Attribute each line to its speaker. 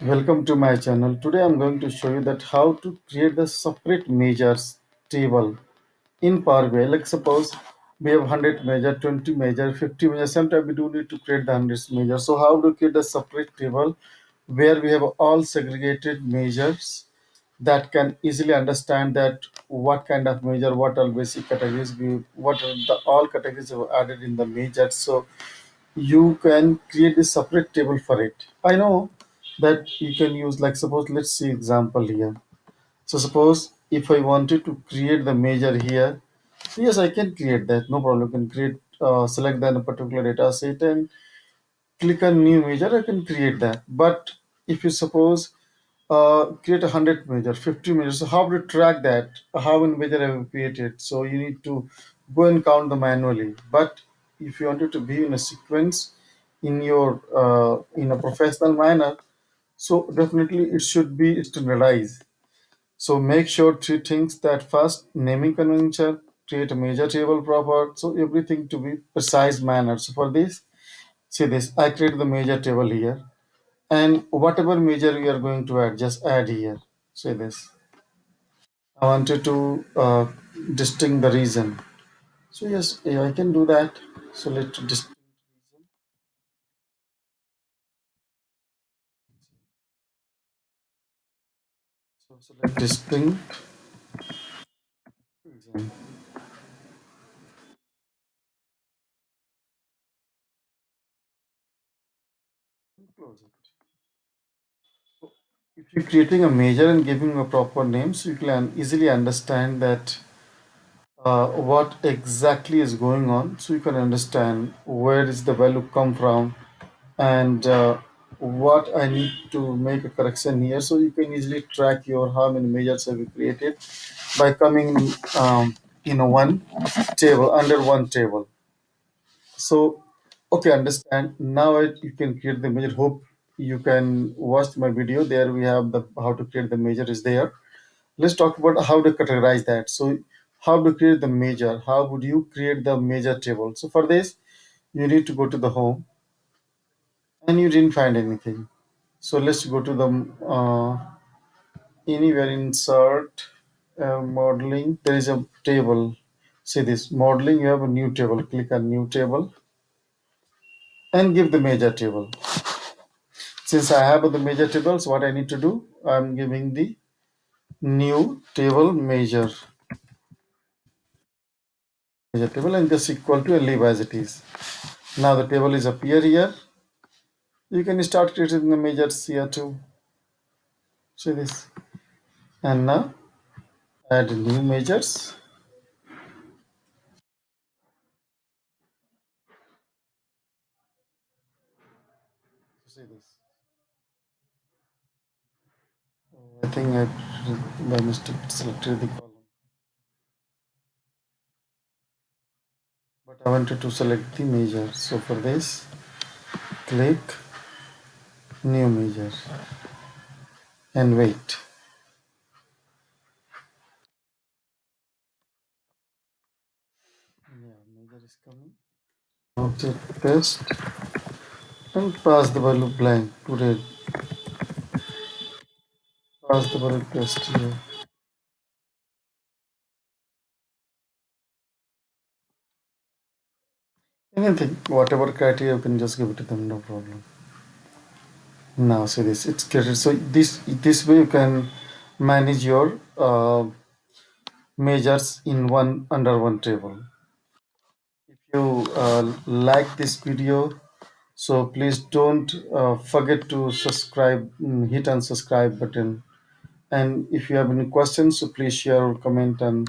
Speaker 1: Welcome to my channel. Today I'm going to show you that how to create the separate measures table in Power BI. Like suppose we have 100 measure, 20 measure, 50 measure. Sometimes we do need to create the hundreds measure. So how to create a separate table where we have all segregated measures that can easily understand that what kind of measure, what all basic categories, what are the all categories are added in the measure. So you can create a separate table for it. I know that you can use, like suppose let's see example here. So suppose if I wanted to create the measure here, so yes, I can create that, no problem. You can create, select then a particular data set and click on new measure. I can create that. But if you suppose create 100 measure, 50 measures, so how to track that, how many measure have you created? So you need to go and count them manually. But if you want it to be in a sequence, in your in a professional manner, so definitely it should be standardized. So make sure three things: that first, naming convention, create a measure table proper, so everything to be precise manner. So for this, see this, I create the measure table here, and whatever measure we are going to add, just add here. Say this, I wanted to distinct the reason. So yes, yeah, I can do that. So let's distinct reason. So select distinct reason. Close it. If you're creating a measure and giving a proper name, so you can easily understand that what exactly is going on. So you can understand where is the value come from, and what I need to make a correction here. So you can easily track your how many measures have you created by coming in a one table, under one table. So okay, understand now. You can create the measure. Hope you can watch my video. There we have the how to create the measure is there. Let's talk about how to categorize that. So how to create the measure, how would you create the measure table? So for this, you need to go to the home, and you didn't find anything. So let's go to the anywhere, insert, modeling. There is a table. See this modeling, you have a new table. Click on new table and give the measure table. Since I have the measure tables, what I need to do, I'm giving the new table measure table, and just equal to, and leave as it is. Now the table is appear here. You can start creating the measures here too. See this, and now add new measures. See this. I think I by mistake selected the column, but I wanted to select the measure. So for this, click new measure and wait. Yeah, measure is coming. Okay, paste and pass the value blank to red. Pass the value paste here. Anything, whatever criteria, you can just give it to them, no problem. Now see this, it's created. So this way you can manage your measures in one under one table. If you like this video, so please don't forget to subscribe, hit on subscribe button. And if you have any questions, so please share or comment, and